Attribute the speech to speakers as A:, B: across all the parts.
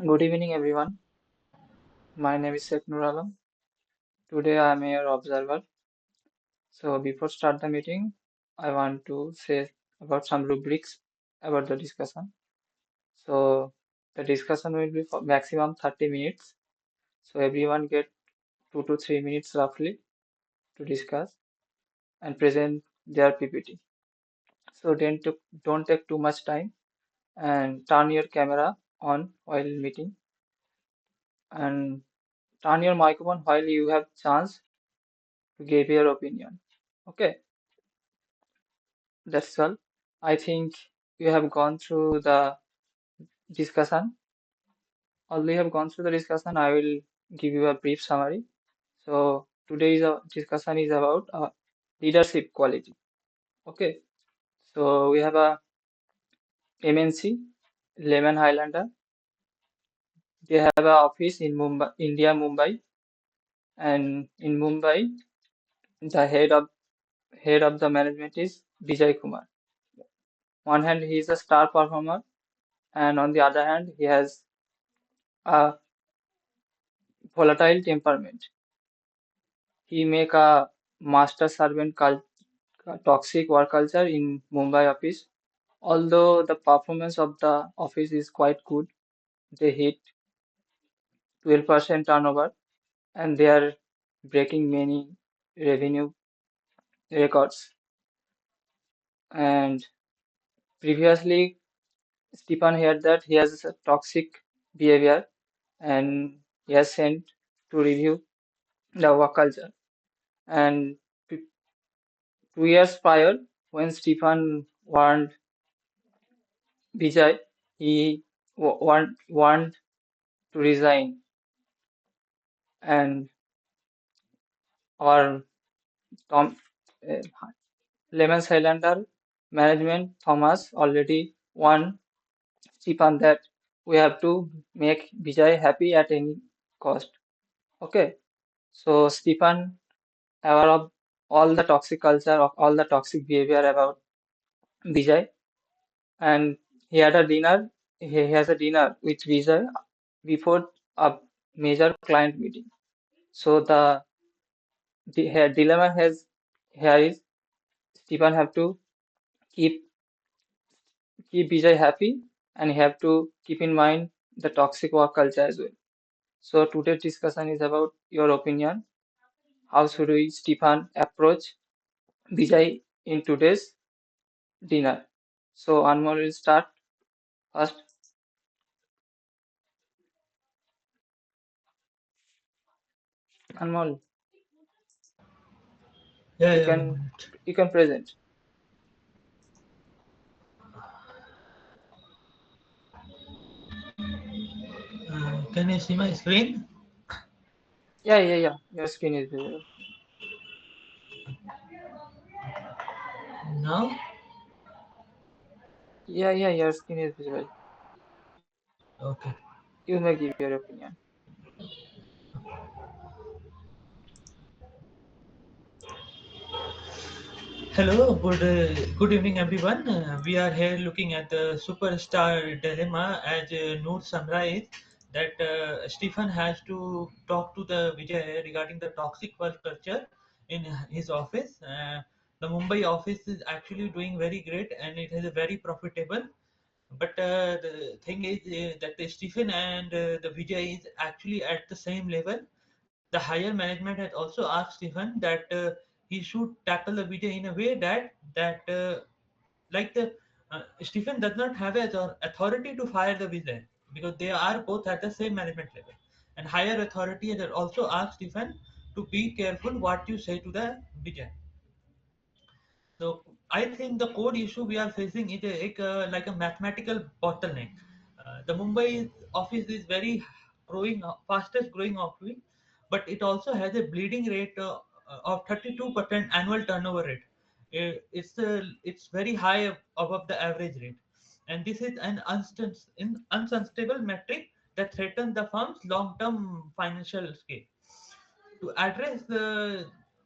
A: Good evening, everyone. My name is Sheikh Nur Alam. Today I am your observer. So before start the meeting, I want to say about some rubrics about the discussion. So the discussion will be for maximum 30 minutes. So everyone get 2 to 3 minutes roughly to discuss and present their PPT. So don't take too much time and turn your camera on while meeting and turn your microphone while you have chance to give your opinion. Okay. That's all. I think you have gone through the discussion. Although you have gone through the discussion, I will give you a brief summary. So today's discussion is about leadership quality. Okay. So we have a MNC, Lehman Highlander. They have an office in Mumbai, India, Mumbai, and in Mumbai, the head of the management is Vijay Kumar. One hand, he is a star performer, and on the other hand, he has a volatile temperament. He make a master servant toxic work culture in Mumbai office. Although the performance of the office is quite good, they hit 12% turnover and they are breaking many revenue records. And previously, Stephen heard that he has a toxic behavior and he has sent to review the work culture. And 2 years prior, when Stephen warned Vijay, he want to resign, and our Tom uh, Lemons Highlander management Thomas already warned Stephen that we have to make Vijay happy at any cost. Okay, so Stephen aware of all the toxic culture of all the toxic behavior about Vijay, and he had a dinner. He has a dinner with Vijay before a major client meeting. So the dilemma has here is Stephen have to keep keep Vijay happy and he have to keep in mind the toxic work culture as well. So today's discussion is about your opinion. How should we Stephen approach Vijay in today's dinner? So Anmol will start first. Anmol,
B: Yeah,
A: you
B: yeah,
A: can
B: 1 minute.
A: you can present.
B: Can you see my screen
A: Yeah. Your screen is visible.
B: now?
A: Yeah. Your screen is visible.
B: Okay.
A: You may give your opinion.
B: Hello, good evening, everyone. We are here looking at the superstar dilemma as Noor summarized that Stephen has to talk to the Vijay regarding the toxic work culture in his office. The Mumbai office is actually doing very great and it is very profitable. But the thing is that the Stephen and the Vijay is actually at the same level. The higher management has also asked Stephen that he should tackle the Vijay in a way that like the Stephen does not have authority to fire the Vijay because they are both at the same management level. And higher authority has also asked Stephen to be careful what you say to the Vijay. So I think the core issue we are facing is like a mathematical bottleneck. The Mumbai office is very fastest growing office, but it also has a bleeding rate of 32% annual turnover rate. It's very high above the average rate, and this is an unsustainable metric that threatens the firm's long-term financial scale. To address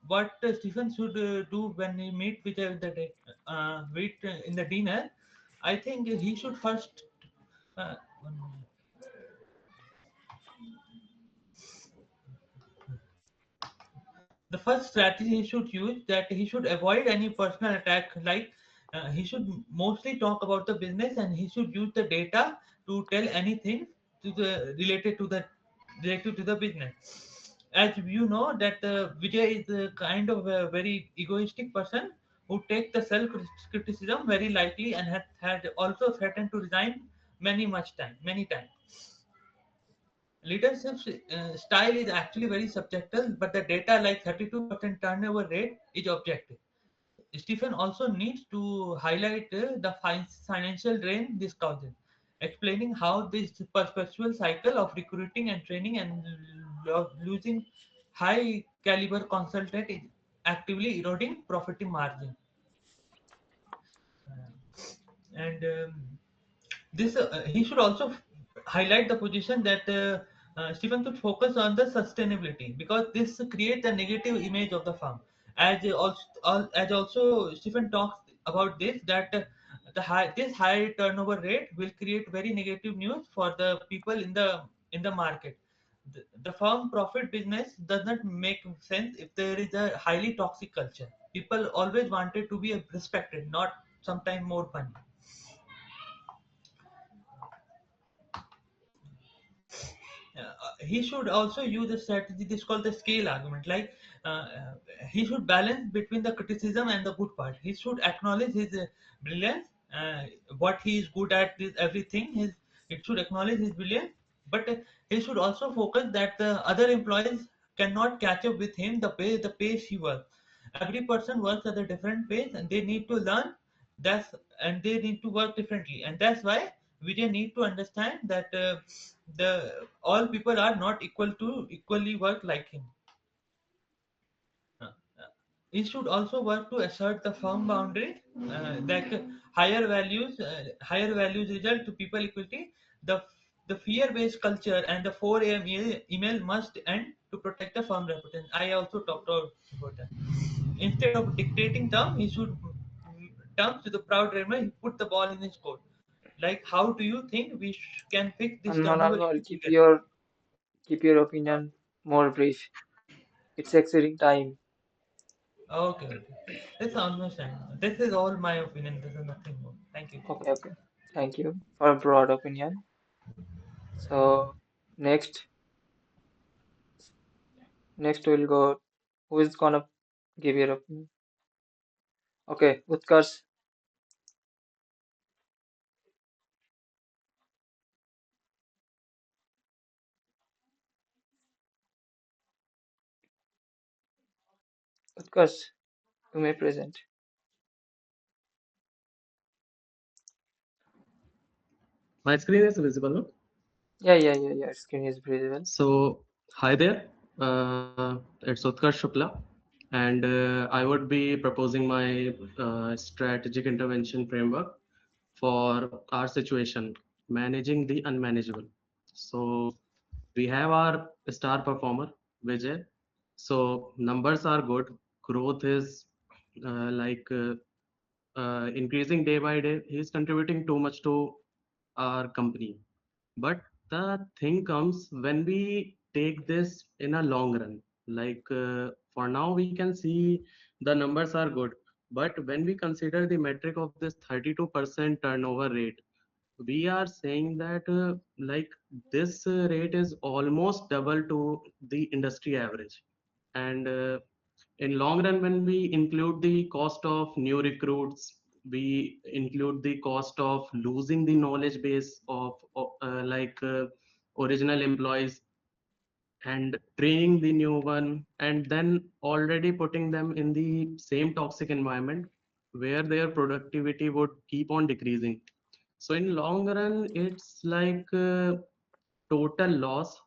B: what Stephen should do when he meet with in the dinner, I think he should first. One minute. The first strategy he should use, that he should avoid any personal attack, like he should mostly talk about the business, and he should use the data to tell anything to the related to the business. As you know that Vijay is a kind of a very egoistic person who takes the self criticism very lightly, and had also threatened to resign many times. Leadership style is actually very subjective, but the data like 32% turnover rate is objective. Stephen also needs to highlight the financial drain this causes, explaining how this perpetual cycle of recruiting and training and losing high caliber consultant is actively eroding profit margin. And this he should also highlight the position that Stephen should focus on the sustainability, because this creates a negative image of the firm. As also Stephen talks about this, that this high turnover rate will create very negative news for the people in the market. The firm profit business does not make sense if there is a highly toxic culture. People always wanted to be respected, not sometime more funny. He should also use a strategy this called the scale argument, like he should balance between the criticism and the good part. He should acknowledge his brilliance, what he is good at, this everything his it should acknowledge his brilliance, but he should also focus that the other employees cannot catch up with him the pace he works. Every person works at a different pace, and they need to learn, that's and they need to work differently, and that's why Vijay need to understand that the all people are not equally work like him. Uh, he should also work to assert the firm boundaries, like higher values result to people equality. The the fear-based culture and the 4 a.m. email must end to protect the firm reputation. I also talked about that. Instead of dictating he should terms to the proud dreamer. He put the ball in his court. Like, how do you think we can fix this turnover
A: Unmanageable,
B: issue together?
A: keep your opinion more brief. It's exceeding time.
B: Okay, okay. That's almost time. This is all my opinion. This is nothing more. Thank you.
A: Okay, okay. Thank you for a broad opinion. So next, next we'll go. Who is gonna give your opinion? Okay, Utkarsh. Utkarsh, you may present.
C: My screen is visible, no?
A: Yeah. Screen is visible.
C: So, hi there. It's Utkarsh Shukla, and I would be proposing my strategic intervention framework for our situation, managing the unmanageable. So, we have our star performer, Vijay. So, numbers are good. Growth is increasing day by day. He's contributing too much to our company. But the thing comes when we take this in a long run. For now, we can see the numbers are good. But when we consider the metric of this 32% turnover rate, we are saying that this rate is almost double to the industry average. And in long run, when we include the cost of new recruits, we include the cost of losing the knowledge base of original employees and training the new one, and then already putting them in the same toxic environment where their productivity would keep on decreasing. So in long run, it's total loss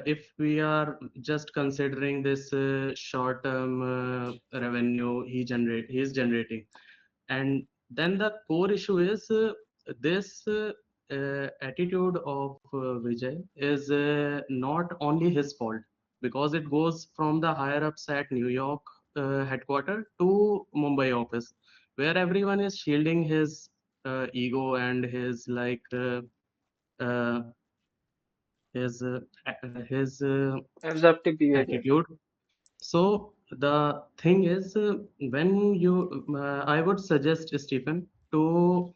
C: if we are just considering this short term revenue he is generating. And then the core issue is this attitude of Vijay is not only his fault, because it goes from the higher ups at New York headquarter to Mumbai office, where everyone is shielding his ego and uh, his uh, his
A: Adaptive behavior.
C: attitude. So the thing is, when you, I would suggest Stephen to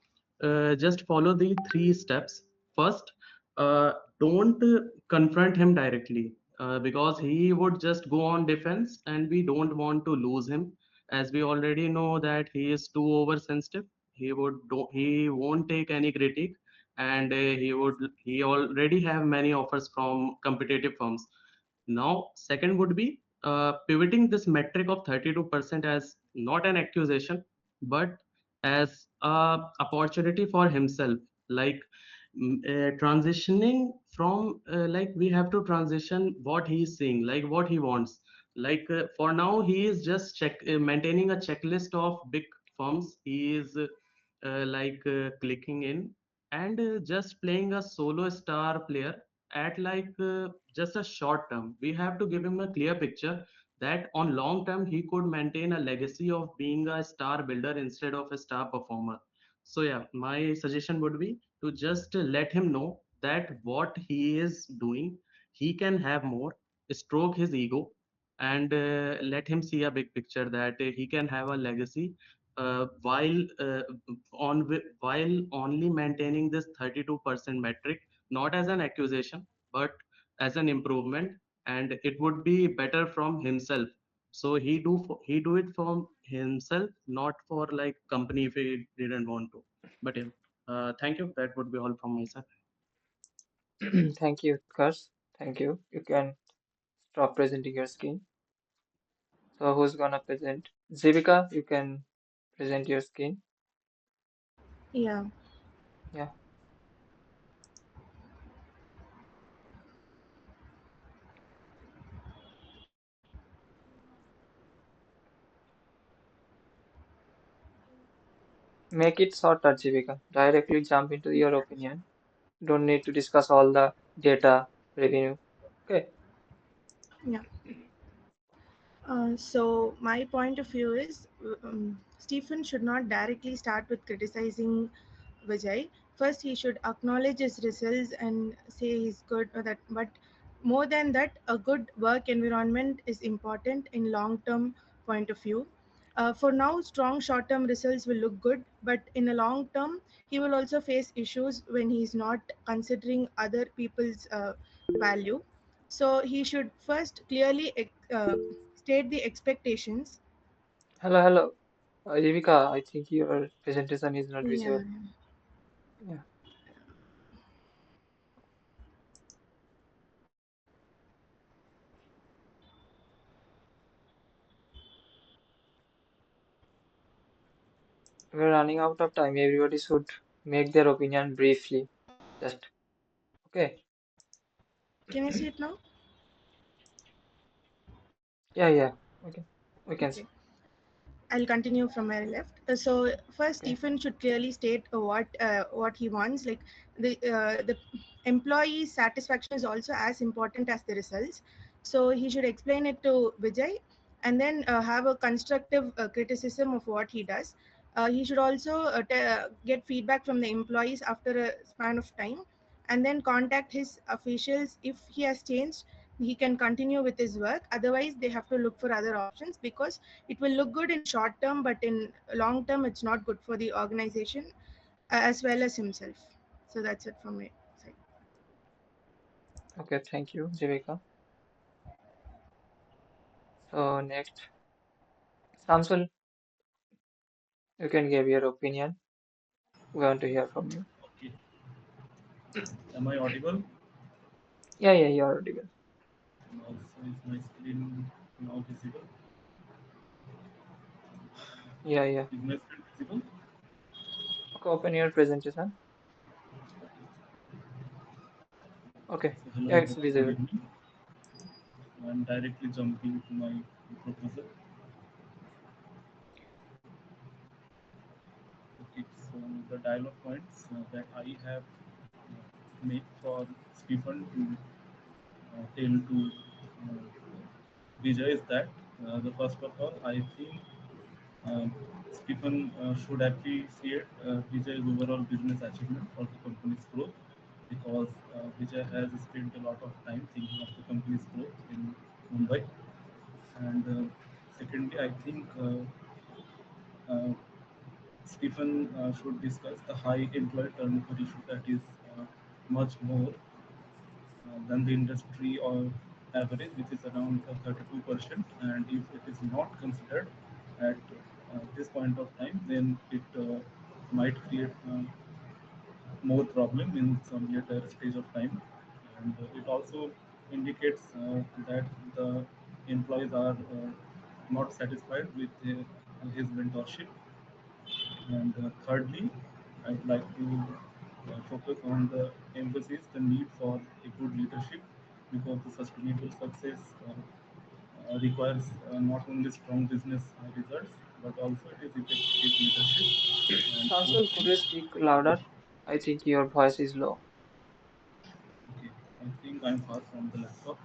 C: just follow the three steps. First, don't confront him directly because he would just go on defense, and we don't want to lose him, as we already know that he is too oversensitive. He won't take any critique, and he already have many offers from competitive firms. Now, second would be pivoting this metric of 32% as not an accusation, but as a opportunity for himself. Like transitioning from like we have to transition what he is seeing, like what he wants. Like for now, he is just maintaining a checklist of big firms. He is clicking in and just playing a solo star player at just a short term. We have to give him a clear picture that on long term he could maintain a legacy of being a star builder instead of a star performer. So yeah, my suggestion would be to just let him know that what he is doing, he can have more, stroke his ego, and let him see a big picture that he can have a legacy while only maintaining this 32% metric, not as an accusation, but as an improvement, and it would be better from himself. So he do it from himself, not for like company if he didn't want to. But yeah, thank you. That would be all from my side.
A: Thank you, Kars. Thank you. You can stop presenting your screen. So who's gonna present? Zivika, you can present your screen.
D: Yeah,
A: Yeah. Make it shorter, Jivika. Directly jump into your opinion. Don't need to discuss all the data, revenue. Okay.
D: yeah. So my point of view is Stephen should not directly start with criticizing Vijay. First, he should acknowledge his results and say he's good or that. But more than that, a good work environment is important in long-term point of view. For now, strong short-term results will look good, but in a long term, he will also face issues when he's not considering other people's value. So he should first clearly state the expectations.
A: Hello, hello. Jivika, I think your presentation is not
D: Yeah.
A: visible. Yeah. We're running out of time. Everybody should make their opinion briefly. Just okay.
D: Can you see it now?
A: Yeah, yeah. Okay. We can
D: Okay.
A: see.
D: I'll continue from where I left. So first,
A: Okay.
D: Stephen should clearly state what he wants. Like the employee satisfaction is also as important as the results. So he should explain it to Vijay, and then have a constructive criticism of what he does. He should also get feedback from the employees after a span of time, and then contact his officials if he has changed. He can continue with his work. Otherwise, they have to look for other options because it will look good in short term, but in long term it's not good for the organization as well as himself. So that's it from my side.
A: Okay. Thank you, Jivika. So next, Samsul, you can give your opinion. We want to hear from you.
E: Okay. Am I audible?
A: Yeah, yeah, you're audible.
E: Also, is my screen now visible?
A: Yeah, yeah.
E: Is my screen visible?
A: Okay, open your presentation. Okay.
E: So, hello
A: Yeah, it's
E: everyone, good
A: visible.
E: evening. I'm directly jumping to my proposal. Okay, so the dialogue points that I have made for Stephen to tell to Vijay is that the first of all, I think um, Stephen should appreciate Vijay's overall business achievement for the company's growth because Vijay has spent a lot of time thinking of the company's growth in Mumbai And secondly, I think uh, Stephen should discuss the high employee turnover issue that is much more than the industry or average, which is around 32%. And if it is not considered at this point of time, then it might create more problem in some later stage of time. And it also indicates that the employees are not satisfied with his mentorship. And thirdly, I'd like to focus on the emphasis, the need for a good leadership, because the sustainable success requires not only strong business results, but also it is effective leadership. And
A: Samsul, could you
E: fourthly,
A: speak louder? I think your voice is low.
E: okay, I think I'm far from the laptop.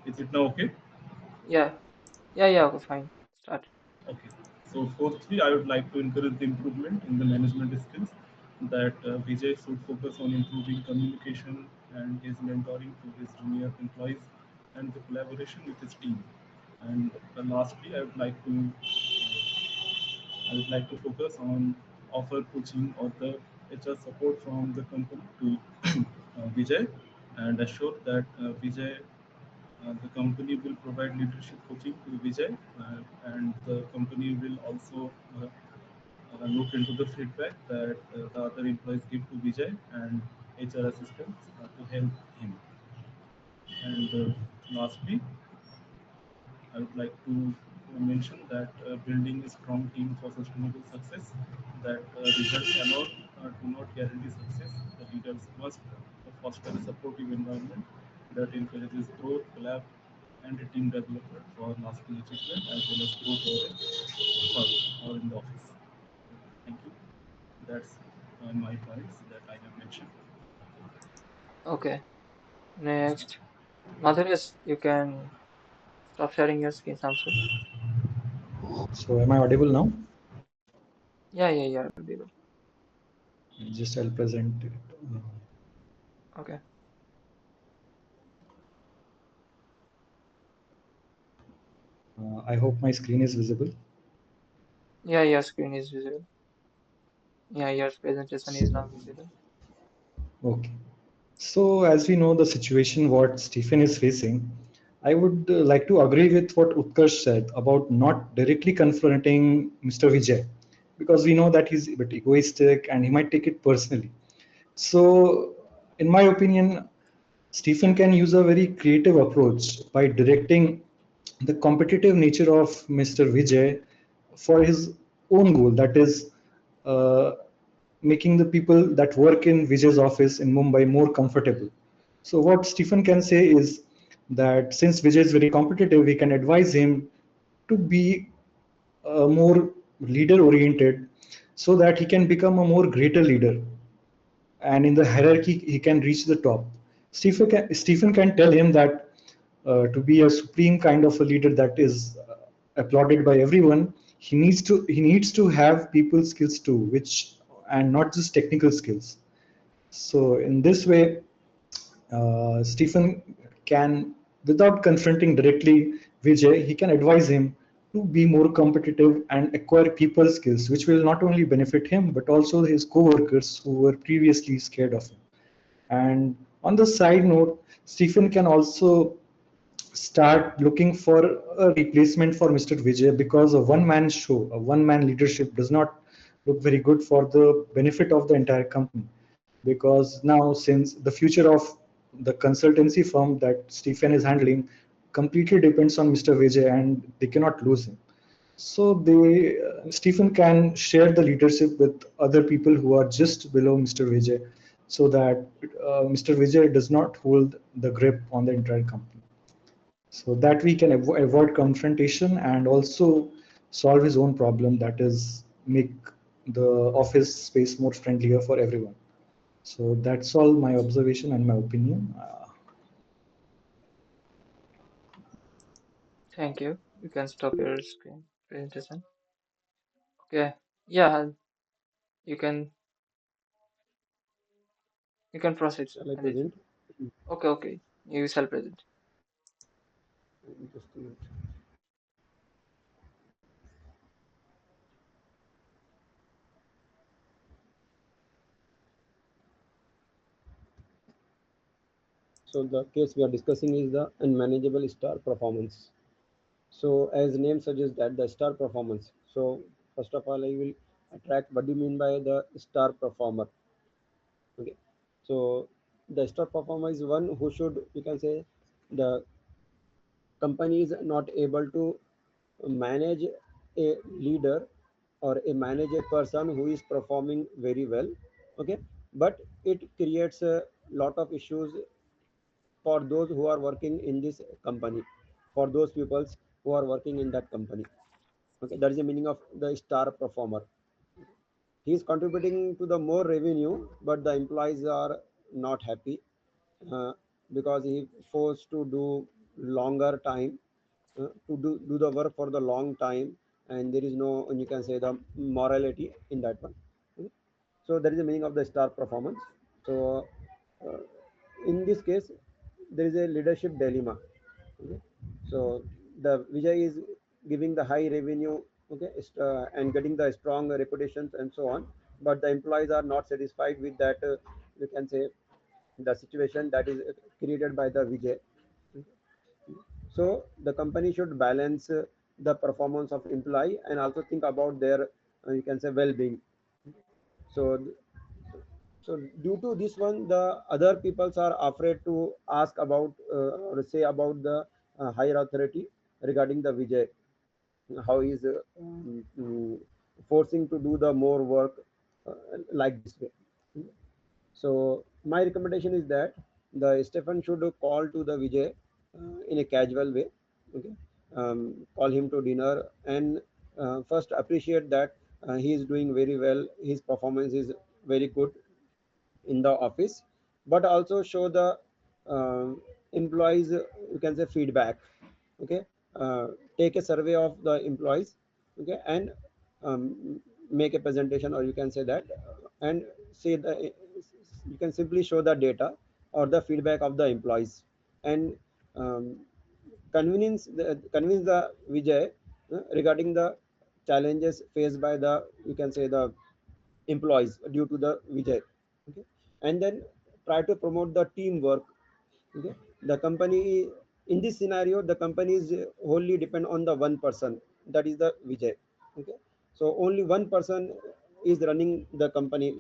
E: Is it now okay?
A: Yeah, yeah, okay, fine. Start.
E: Okay. So fourthly, I would like to encourage the improvement in the management skills, that Vijay should focus on improving communication and his mentoring to his junior employees and the collaboration with his team. And lastly, I would like to focus on offer coaching or the HR support from the company to Vijay, and assure that the company will provide leadership coaching to Vijay, and the company will also look into the feedback that the other employees give to Vijay and HR assistants to help him. And lastly, I would like to mention that building a strong team for sustainable success, that results alone do not guarantee success. The leaders must foster a supportive environment that encourages growth, collab, and a team development for lasting achievement as well as growth or in the office. Thank you. That's my points that I have mentioned.
A: Okay, next. Madhures, you can stop sharing your screen, Samsul.
F: So am I audible now?
A: Yeah, you're audible.
F: Just I'll present it.
A: Okay.
F: I hope my screen is visible.
A: Yeah, your screen is visible. Yeah, your presentation is
F: So,
A: now visible.
F: okay. So as we know the situation what Stephen is facing, I would like to agree with what Utkarsh said about not directly confronting Mr. Vijay, because we know that he's a bit egoistic and he might take it personally. So, in my opinion, Stephen can use a very creative approach by directing the competitive nature of Mr. Vijay for his own goal, that is, uh, making the people that work in Vijay's office in Mumbai more comfortable. So, what Stephen can say is that since Vijay is very competitive, we can advise him to be more leader oriented so that he can become a more greater leader, and in the hierarchy he can reach the top. Stephen can tell him that to be a supreme kind of a leader that is applauded by everyone, he needs to have people skills too, which and not just technical skills. So in this way, Stephen can, without confronting directly Vijay, he can advise him to be more competitive and acquire people skills, which will not only benefit him but also his co-workers who were previously scared of him. And on the side note, Stephen can also start looking for a replacement for Mr. Vijay, because a one-man show, a one-man leadership does not look very good for the benefit of the entire company. Because now, since the future of the consultancy firm that Stephen is handling completely depends on Mr. Vijay, and they cannot lose him. So Stephen can share the leadership with other people who are just below Mr. Vijay, so that Mr. Vijay does not hold the grip on the entire company. So that we can avoid confrontation and also solve his own problem, that is make the office space more friendlier for everyone. So that's all my observation and my opinion.
A: Thank you. You can stop your screen presentation. Okay. Yeah, you can you can proceed,
F: Shall I
A: Sandeep.
F: proceed?
A: Okay. You shall present.
G: Just a minute. So the case we are discussing is the unmanageable star performance. So as name suggests that the star performance. So first of all, I will attract what do you mean by the star performer? Okay. So the star performer is one who should, you can say, the company is not able to manage a leader or a manager person who is performing very well. Okay. But it creates a lot of issues for those who are working in this company, for those peoples who are working in that company. Okay, that is the meaning of the star performer. He is contributing to the more revenue, but the employees are not happy uh, because he forced to do longer time, do the work for the long time, and there is no, you can say, the morality in that one. Okay. So that is the meaning of the star performance. So uh, in this case, there is a leadership dilemma. Okay. So the Vijay is giving the high revenue, okay, and getting the strong reputations and so on, but the employees are not satisfied with that. You can say the situation that is created by the Vijay. So the company should balance the performance of employee and also think about their, you can say, well-being. So so due to this one, the other peoples are afraid to ask about or say about the higher authority regarding the Vijay, how he is forcing to do the more work uh, like this way. So my recommendation is that the Stefan should call to the Vijay in a casual way. Okay, call him to dinner and first appreciate that he is doing very well. His performance is very good in the office, but also show the employees, you can say, feedback. Okay. Take a survey of the employees. Okay. And make a presentation, or you can say that, and say the, you can simply show the data or the feedback of the employees, and um, convince the Vijay regarding the challenges faced by the, you can say, the employees due to the Vijay. Okay. And then try to promote the teamwork. Okay. The company, in this scenario, the company is wholly depend on the one person, that is the Vijay. Okay. So only one person is running the company.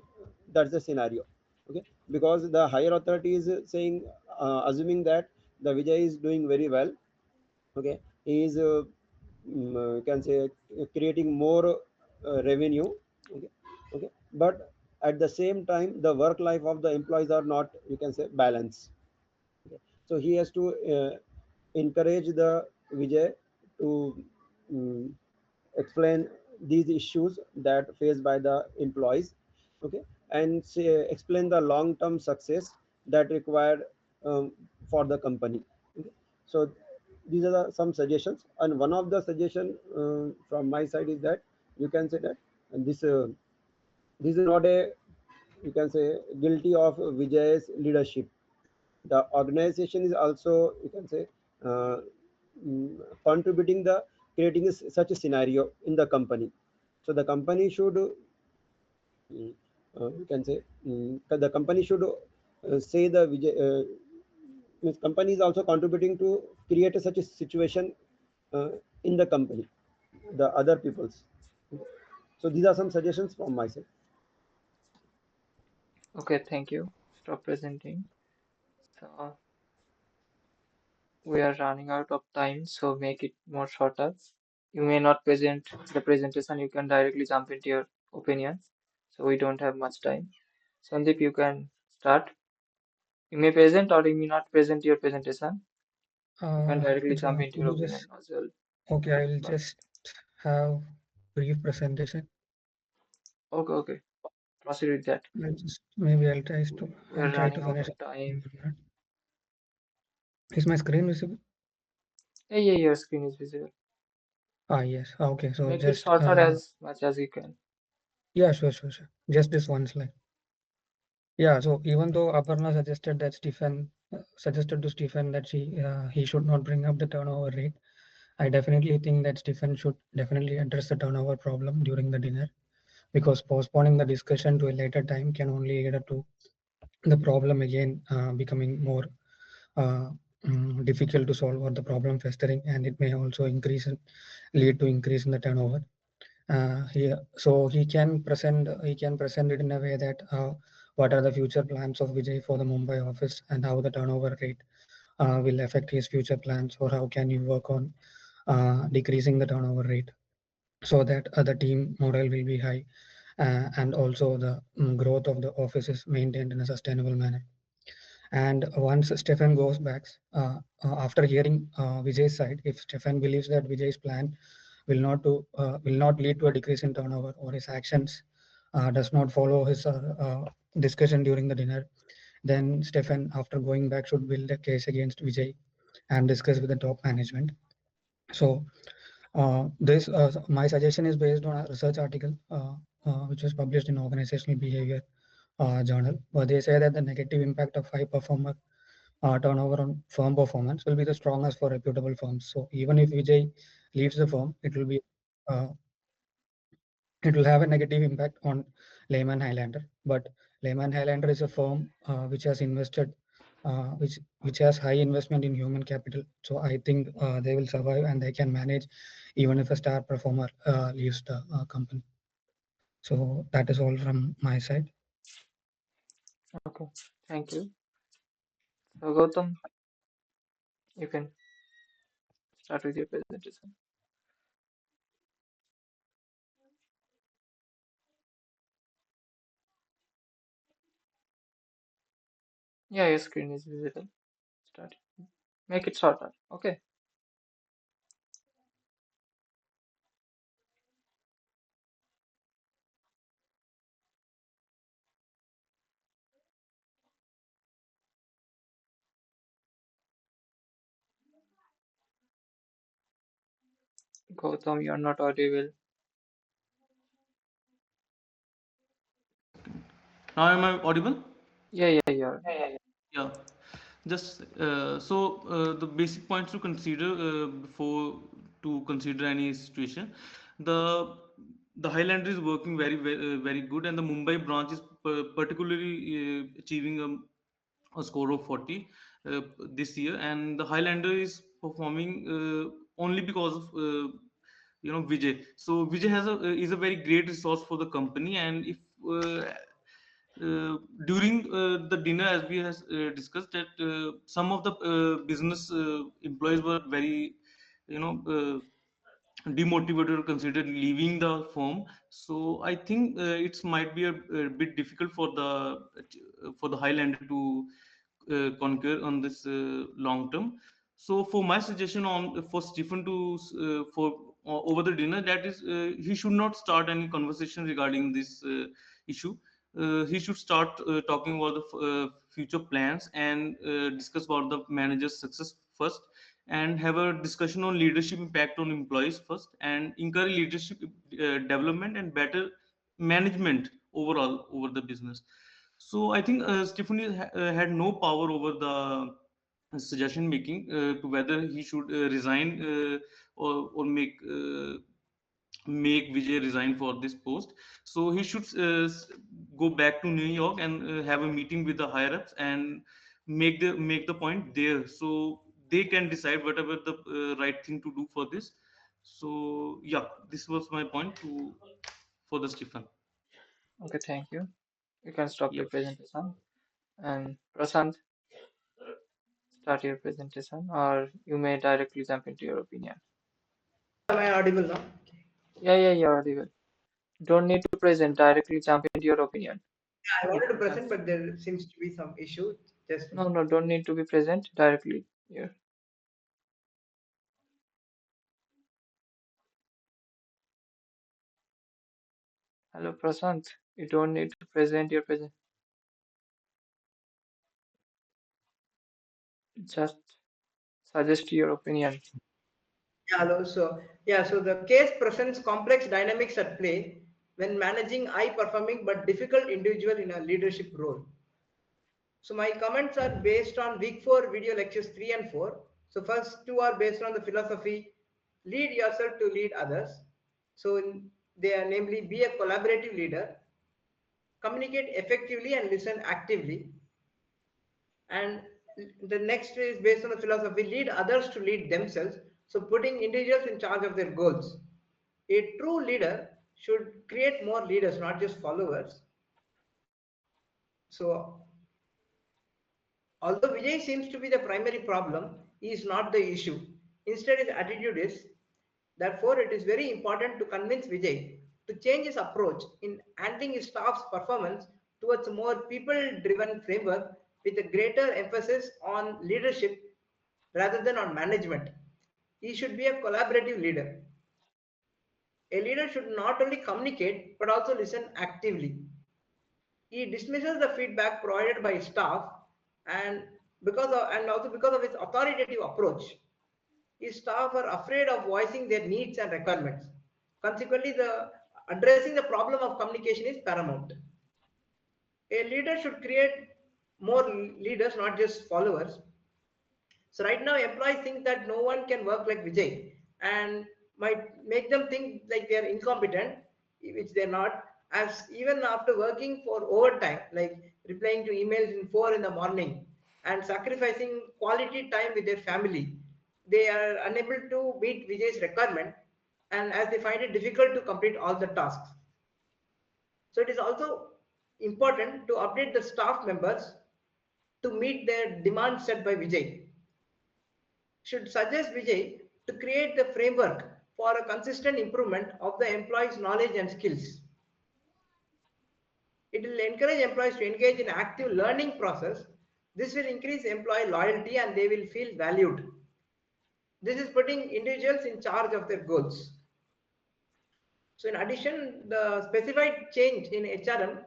G: That's the scenario. Okay. Because the higher authority is saying, assuming that the Vijay is doing very well. Okay. He is you can say creating more revenue. Okay. Okay. But at the same time, the work life of the employees are not, you can say, balanced. Okay. So he has to encourage the Vijay to um, explain these issues that faced by the employees. Okay. And say, explain the long term success that required for the company. Okay. So these are some suggestions, and one of the suggestion from my side is that you can say that, and this is not a, you can say, guilty of Vijay's leadership. The organization is also, you can say, uh, contributing the creating such a scenario in the company. So the company should you can say, the company should say the Vijay, means company is also contributing to create such a situation uh, in the company, the other people's. So these are some suggestions from my side.
A: Okay, thank you. Stop presenting. So we are running out of time, so make it more shorter. You may not present the presentation, you can directly jump into your opinion. So we don't have much time. Sandeep, you can start. You may present or you may not present your presentation. You can directly
H: If you
A: jump
H: want
A: into
H: to
A: your
H: do
A: opinion
H: this,
A: as well.
H: okay, I'll
A: But
H: just have brief presentation.
A: okay, okay. Proceed with that.
H: Maybe
A: We are
H: I'll try
A: running
H: to
A: out
H: finish
A: of
H: it in
A: time.
H: 1 minute. Is my screen visible?
A: Yeah, yeah, your screen is visible.
H: Yes. Okay. So
A: Make it
H: just
A: shorter as much as you can.
H: yeah, sure. Just this one slide. Yeah, so even though Aparna suggested to Stephen that he should not bring up the turnover rate, I definitely think that Stephen should definitely address the turnover problem during the dinner, because postponing the discussion to a later time can only lead to the problem again becoming more uh, difficult to solve, or the problem festering, and it may also lead to increase in the turnover. So he can present it in a way that what are the future plans of Vijay for the Mumbai office, and how the turnover rate will affect his future plans, or how can you work on decreasing the turnover rate so that the team model will be high, and also the growth of the office is maintained in a sustainable manner. And once Stefan goes back, after hearing Vijay's side, if Stefan believes that Vijay's plan will not lead to a decrease in turnover, or his actions does not follow his discussion during the dinner, then Stefan, after going back, should build a case against Vijay and discuss with the top management. So this my suggestion is based on a research article which was published in Organizational Behavior journal, where they say that the negative impact of high performer turnover on firm performance will be the strongest for reputable firms. So even if Vijay leaves the firm, uh, it will have a negative impact on Lehman Highlander. But Lehman Highlander is a firm which has invested, which has high investment in human capital. So I think they will survive and they can manage even if a star performer leaves the company. So that is all from my side.
A: Okay, thank you. So Gautam, you can start with your presentation. Yeah, your screen is visible. Start. Make it shorter. Okay. Gautam, you're not audible.
I: Now am I audible?
A: Yeah, you're audible.
I: Yeah. Just the basic points to consider before to consider any situation. The the Highlander is working very good, and the Mumbai branch is particularly achieving a score of 40 this year, and the Highlander is performing only because of Vijay. So Vijay is a very great resource for the company, and if during the dinner, as we has discussed, that some of the business employees were very you know demotivated or considered leaving the firm. So I think it's might be a bit difficult for the Highlander to conquer on this long term. So for my suggestion on for Stephen to for over the dinner, that is he should not start any conversation regarding this issue. He should start talking about the future plans and discuss about the manager's success first, and have a discussion on leadership impact on employees first, and encourage leadership development and better management overall over the business. So I think Stephanie had no power over the suggestion making to whether he should resign or make Vijay resign for this post. So he should go back to New York and have a meeting with the higher ups and make the point there, so they can decide whatever the right thing to do for this. So yeah, this was my point to for the Stephen.
A: Okay, thank you. You can stop your
I: Yep.
A: presentation. And Prashant, start your presentation, or you may directly jump into your opinion.
J: Am I audible now?
A: Yeah, you're audible. Don't need to present, directly jump into your opinion.
J: I
A: You
J: wanted to
A: can.
J: present, but there seems to be some issue. Just
A: No, don't need to be present directly here. Hello, Prashant. You don't need to present your present. Just suggest your opinion.
J: yeah, hello. So the case presents complex dynamics at play when managing high performing but difficult individual in a leadership role. So my comments are based on week 4 video lectures 3 and 4. So first two are based on the philosophy, lead yourself to lead others. So they are namely be a collaborative leader, communicate effectively and listen actively. And the next is based on the philosophy, lead others to lead themselves. So putting individuals in charge of their goals. A true leader should create more leaders, not just followers. So although Vijay seems to be the primary problem, he is not the issue. Instead, his attitude is. Therefore, it is very important to convince Vijay to change his approach in handling his staff's performance towards a more people-driven framework with a greater emphasis on leadership rather than on management. He should be a collaborative leader. A leader should not only communicate but also listen actively. He dismisses the feedback provided by his staff and also because of his authoritative approach. His staff are afraid of voicing their needs and requirements. Consequently, the addressing the problem of communication is paramount. A leader should create more leaders, not just followers. So right now, employees think that no one can work like Vijay, and might make them think like they are incompetent, which they're not. As even after working for overtime, like replying to emails in 4 in the morning and sacrificing quality time with their family, they are unable to meet Vijay's requirement, and as they find it difficult to complete all the tasks. So it is also important to update the staff members to meet their demands set by Vijay. Should suggest Vijay to create the framework for a consistent improvement of the employee's knowledge and skills. It will encourage employees to engage in active learning process. This will increase employee loyalty and they will feel valued. This is putting individuals in charge of their goals. So in addition, the specified change in HRM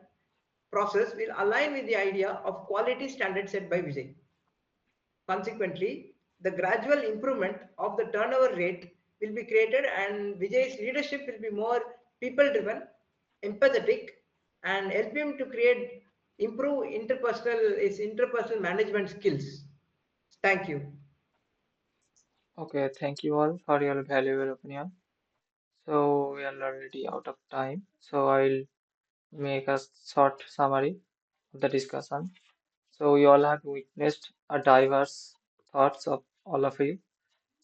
J: process will align with the idea of quality standards set by Vijay. Consequently, the gradual improvement of the turnover rate will be created and Vijay's leadership will be more people-driven, empathetic, and help him to improve interpersonal management skills. Thank you.
A: Okay, thank you all for your valuable opinion. So we are already out of time. So I'll make a short summary of the discussion. So we all have witnessed a diverse thoughts of all of you.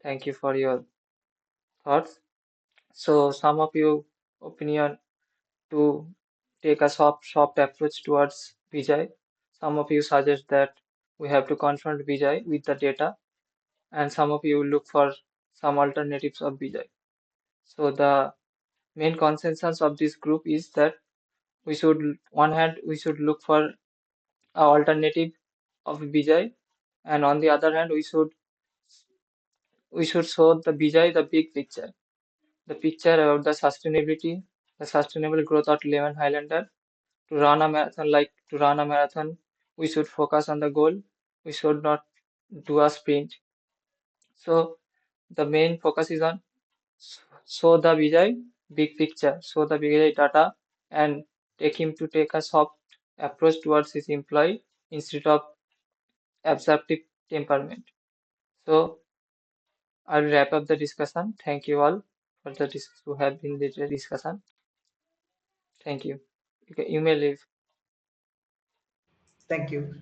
A: Thank you for your thoughts. So some of you opinion to take a soft approach towards Vijay. Some of you suggest that we have to confront Vijay with the data, and some of you look for some alternatives of Vijay. So the main consensus of this group is that we should, one hand, we should look for an alternative of Vijay, and on the other hand, we should show the Vijay the big picture, the picture about the sustainability, the sustainable growth of Lemon Highlander. To run a marathon, we should focus on the goal. We should not do a sprint. So the main focus is on show the Vijay big picture, show the Vijay data, and take a soft approach towards his employee instead of absorptive temperament. So I'll wrap up the discussion. Thank you all for the who have been the discussion. Thank you. You may leave.
J: Thank you.